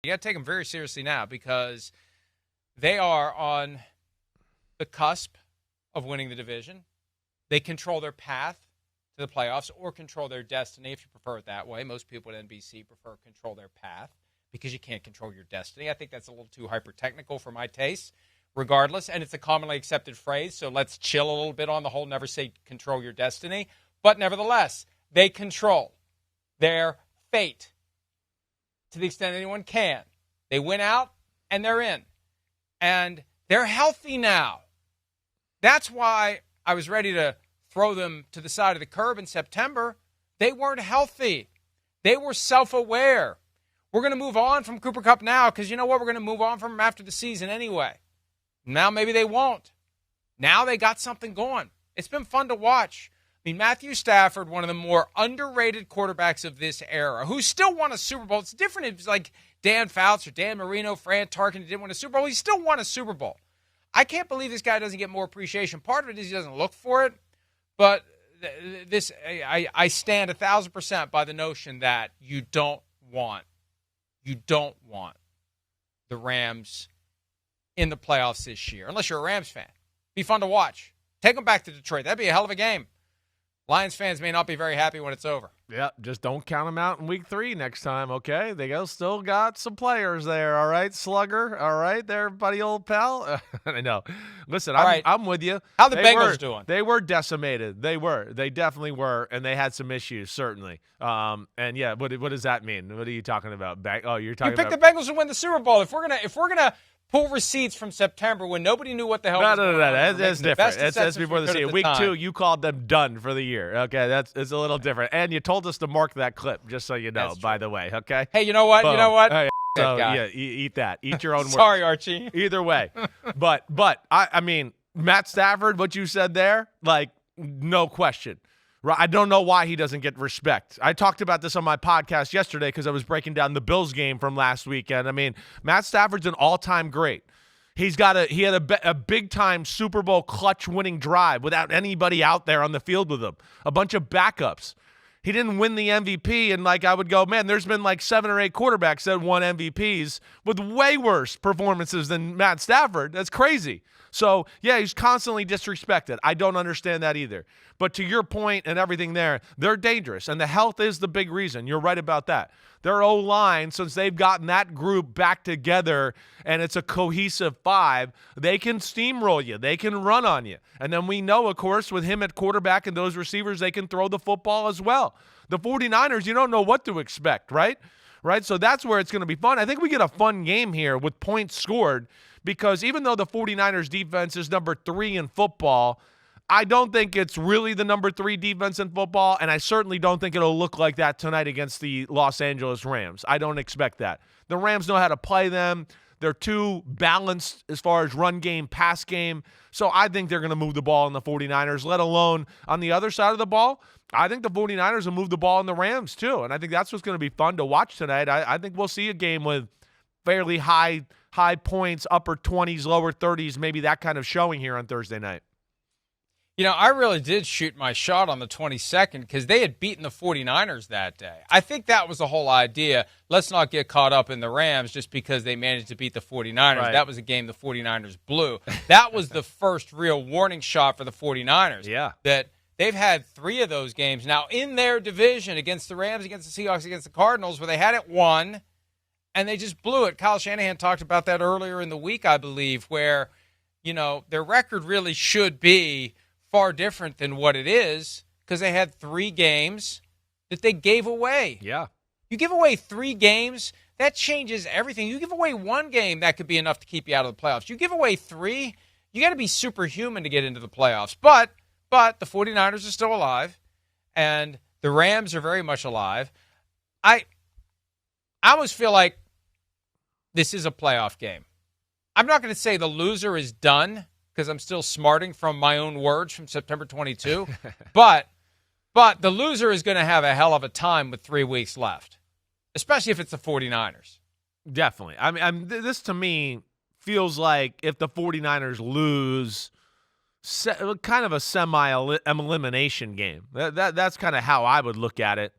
You got to take them very seriously now because they are on the cusp of winning the division. They control their path to the playoffs or control their destiny, if you prefer it that way. Most people at NBC prefer control their path because you can't control your destiny. I think that's a little too hyper-technical for my taste, regardless, and it's a commonly accepted phrase, so let's chill a little bit on the whole never say control your destiny. But nevertheless, they control their fate to the extent anyone can. They win out, and they're in. And they're healthy now. That's why I was ready to throw them to the side of the curb in September. They weren't healthy. They were self-aware. We're going to move on from Cooper Kupp now because you know what? We're going to move on from him after the season anyway. Now maybe they won't. Now they got something going. It's been fun to watch. I mean, Matthew Stafford, one of the more underrated quarterbacks of this era, who still won a Super Bowl. It's different if it's like Dan Fouts or Dan Marino, Fran Tarkin didn't win a Super Bowl. He still won a Super Bowl. I can't believe this guy doesn't get more appreciation. Part of it is he doesn't look for it. But I stand 1,000% by the notion that you don't want the Rams in the playoffs this year, unless you're a Rams fan. Be fun to watch. Take them back to Detroit. That'd be a hell of a game. Lions fans may not be very happy when it's over. Yeah, just don't count them out in week 3 next time, okay? They still got some players there, all right? Slugger, all right? There, buddy, old pal. I know. Listen, I'm with you. How the Bengals doing? They were decimated. They were. They definitely were, and they had some issues, certainly. And, yeah, what does that mean? What are you talking about? You're talking about – You picked the Bengals to win the Super Bowl. If we're gonna pull receipts from September when nobody knew what the hell was going on. That's different. That's before the season. Week 2, you called them done for the year. Okay, it's a little different. And you told us to mark that clip, just so you know, by the way. Okay? Hey, you know what? Boom. Hey, so, yeah, eat that. Eat your own words. Sorry, Archie. Either way. But I mean, Matt Stafford, what you said there, like, no question. I don't know why he doesn't get respect. I talked about this on my podcast yesterday because I was breaking down the Bills game from last weekend. I mean, Matt Stafford's an all-time great. He had a big-time Super Bowl clutch-winning drive without anybody out there on the field with him. A bunch of backups. He didn't win the MVP, and I would go, man, there's been 7 or 8 quarterbacks that won MVPs with way worse performances than Matt Stafford. That's crazy. So, yeah, he's constantly disrespected. I don't understand that either. But to your point and everything there, they're dangerous, and the health is the big reason. You're right about that. Their O-line, since they've gotten that group back together and it's a cohesive 5, they can steamroll you. They can run on you. And then we know, of course, with him at quarterback and those receivers, they can throw the football as well. The 49ers, you don't know what to expect, right? So that's where it's going to be fun. I think we get a fun game here with points scored because even though the 49ers defense is number 3 in football, I don't think it's really the number 3 defense in football, and I certainly don't think it'll look like that tonight against the Los Angeles Rams. I don't expect that. The Rams know how to play them. They're too balanced as far as run game, pass game. So I think they're going to move the ball in the 49ers, let alone on the other side of the ball. I think the 49ers will move the ball in the Rams too, and I think that's what's going to be fun to watch tonight. I think we'll see a game with fairly high points, upper 20s, lower 30s, maybe that kind of showing here on Thursday night. You know, I really did shoot my shot on the 22nd because they had beaten the 49ers that day. I think that was the whole idea. Let's not get caught up in the Rams just because they managed to beat the 49ers. Right. That was a game the 49ers blew. That was the first real warning shot for the 49ers. Yeah. That they've had 3 of those games now in their division against the Rams, against the Seahawks, against the Cardinals, where they had it won, and they just blew it. Kyle Shanahan talked about that earlier in the week, I believe, where, their record really should be far different than what it is because they had 3 games that they gave away. Yeah. You give away 3 games, that changes everything. You give away 1 game, that could be enough to keep you out of the playoffs. You give away 3, you got to be superhuman to get into the playoffs. But the 49ers are still alive, and the Rams are very much alive. I always feel like this is a playoff game. I'm not going to say the loser is done, because I'm still smarting from my own words from September 22. but the loser is going to have a hell of a time with 3 weeks left, especially if it's the 49ers. Definitely. I mean, this to me feels like if the 49ers lose, kind of a semi-elimination game. That's kind of how I would look at it.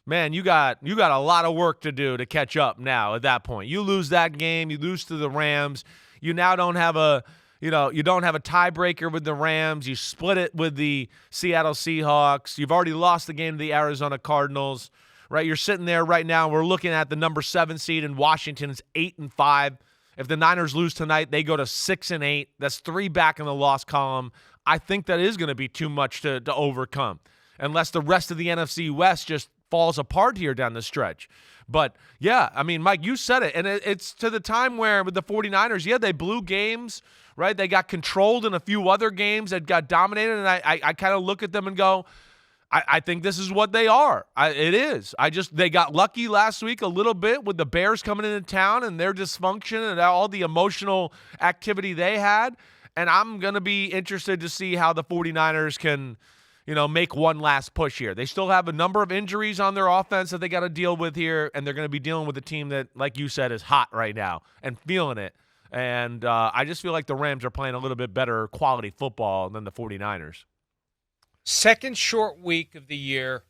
man, you got a lot of work to do to catch up now at that point. You lose that game, you lose to the Rams. You now don't have a tiebreaker with the Rams. You split it with the Seattle Seahawks. You've already lost the game to the Arizona Cardinals, right? You're sitting there right now. We're looking at the number 7 seed in Washington. It's 8-5. If the Niners lose tonight, they go to 6-8. That's 3 back in the loss column. I think that is going to be too much to overcome, unless the rest of the NFC West just falls apart here down the stretch. But, yeah, I mean, Mike, you said it. And it's to the time where with the 49ers, yeah, they blew games, right? They got controlled in a few other games that got dominated. And I kind of look at them and go, I think this is what they are. It is. They got lucky last week a little bit with the Bears coming into town and their dysfunction and all the emotional activity they had. And I'm going to be interested to see how the 49ers can – make one last push here. They still have a number of injuries on their offense that they got to deal with here, and they're going to be dealing with a team that, like you said, is hot right now and feeling it. And I just feel like the Rams are playing a little bit better quality football than the 49ers. Second short week of the year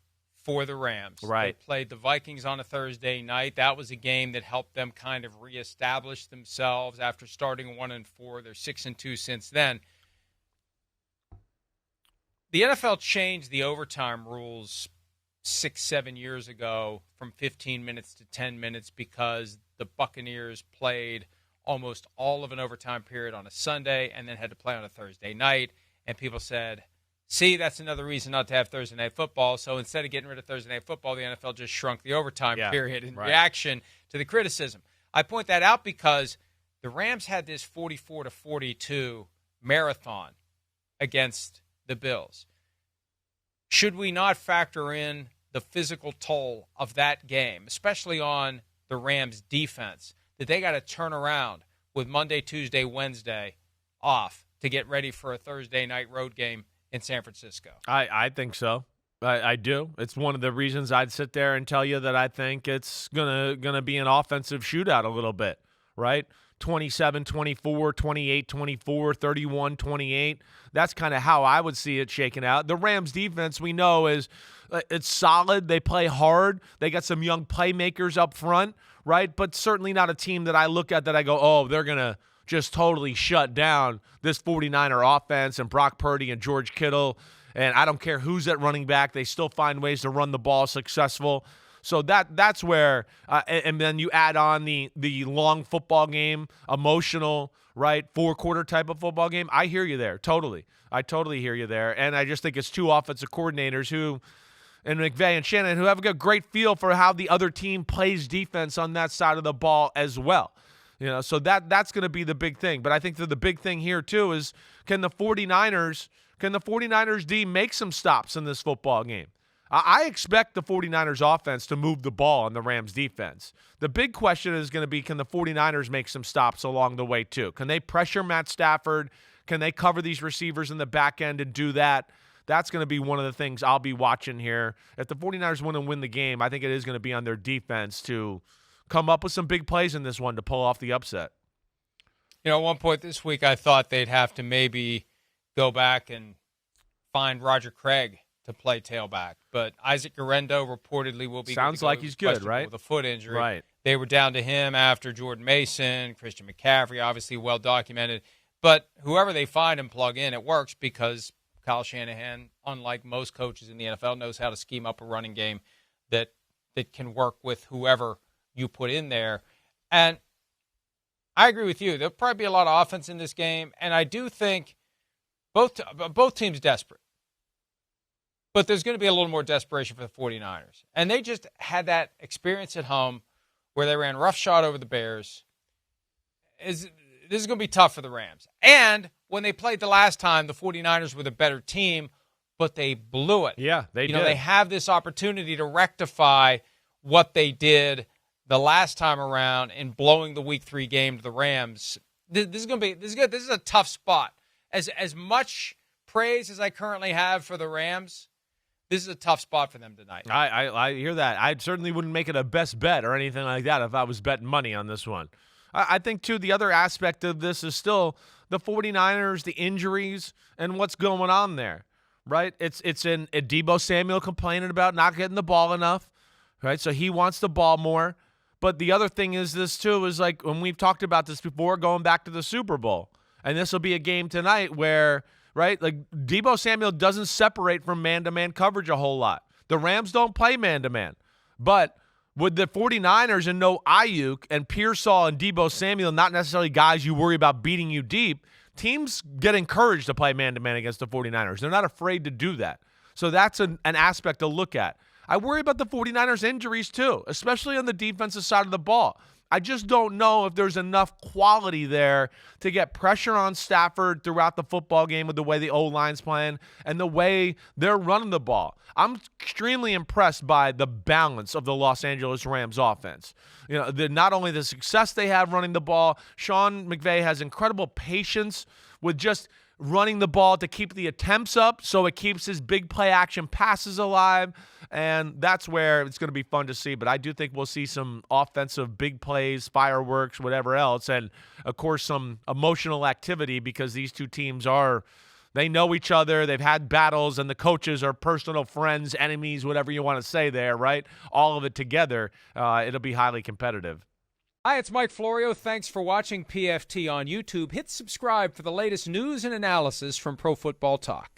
for the Rams. Right. They played the Vikings on a Thursday night. That was a game that helped them kind of reestablish themselves after starting 1-4. They're 6-2 since then. The NFL changed the overtime rules 6-7 years ago from 15 minutes to 10 minutes because the Buccaneers played almost all of an overtime period on a Sunday and then had to play on a Thursday night. And people said, see, that's another reason not to have Thursday Night Football. So instead of getting rid of Thursday Night Football, the NFL just shrunk the overtime period in reaction to the criticism. I point that out because the Rams had this 44-42 marathon against the Bills. Should we not factor in the physical toll of that game, especially on the Rams defense, that they got to turn around with Monday, Tuesday, Wednesday off to get ready for a Thursday night road game in San Francisco? I think so. I do. It's one of the reasons I'd sit there and tell you that I think it's gonna be an offensive shootout a little bit, right? 27-24, 28-24, 31-28. That's kind of how I would see it shaking out. The Rams defense, we know, is it's solid. They play hard. They got some young playmakers up front, right? But certainly not a team that I look at that I go, oh, they're going to just totally shut down this 49er offense and Brock Purdy and George Kittle. And I don't care who's at running back. They still find ways to run the ball successful. So that's where, and then you add on the long football game, emotional, right, 4-quarter type of football game. I hear you there, totally. I totally hear you there. And I just think it's two offensive coordinators and McVay and Shannon, who have a great feel for how the other team plays defense on that side of the ball as well. So that's going to be the big thing. But I think that the big thing here too is can the 49ers D make some stops in this football game? I expect the 49ers offense to move the ball on the Rams defense. The big question is going to be, can the 49ers make some stops along the way too? Can they pressure Matt Stafford? Can they cover these receivers in the back end and do that? That's going to be one of the things I'll be watching here. If the 49ers want to win the game, I think it is going to be on their defense to come up with some big plays in this one to pull off the upset. At one point this week, I thought they'd have to maybe go back and find Roger Craig to play tailback, but Isaac Guerrero reportedly will be. Sounds like he's good, right? With a foot injury, right? They were down to him after Jordan Mason, Christian McCaffrey, obviously well documented. But whoever they find and plug in, it works because Kyle Shanahan, unlike most coaches in the NFL, knows how to scheme up a running game that can work with whoever you put in there. And I agree with you. There'll probably be a lot of offense in this game, and I do think both teams desperate. But there's going to be a little more desperation for the 49ers. And they just had that experience at home where they ran roughshod over the Bears. This is going to be tough for the Rams. And when they played the last time, the 49ers were the better team, but they blew it. Yeah, they did. They have this opportunity to rectify what they did the last time around in blowing the Week 3 game to the Rams. This is a tough spot. As much praise as I currently have for the Rams, this is a tough spot for them tonight. I hear that. I certainly wouldn't make it a best bet or anything like that if I was betting money on this one. I think, too, the other aspect of this is still the 49ers, the injuries, and what's going on there, right? It's in Deebo Samuel complaining about not getting the ball enough. right? So he wants the ball more. But the other thing is this, too, is like when we've talked about this before, going back to the Super Bowl. And this will be a game tonight where, right, like Deebo Samuel doesn't separate from man-to-man coverage a whole lot. The Rams don't play man-to-man. But with the 49ers and no Ayuk and Pearsall and Deebo Samuel, not necessarily guys you worry about beating you deep, teams get encouraged to play man-to-man against the 49ers. They're not afraid to do that. So that's an aspect to look at. I worry about the 49ers injuries too, especially on the defensive side of the ball. I just don't know if there's enough quality there to get pressure on Stafford throughout the football game with the way the O-line's playing and the way they're running the ball. I'm extremely impressed by the balance of the Los Angeles Rams offense. You know, not only the success they have running the ball, Sean McVay has incredible patience with just running the ball to keep the attempts up so it keeps his big play action passes alive, and that's where it's going to be fun to see. But I do think we'll see some offensive big plays, fireworks, whatever else, and, of course, some emotional activity because these two teams they know each other, they've had battles, and the coaches are personal friends, enemies, whatever you want to say there, right? All of it together, it'll be highly competitive. Hi, it's Mike Florio. Thanks for watching PFT on YouTube. Hit subscribe for the latest news and analysis from Pro Football Talk.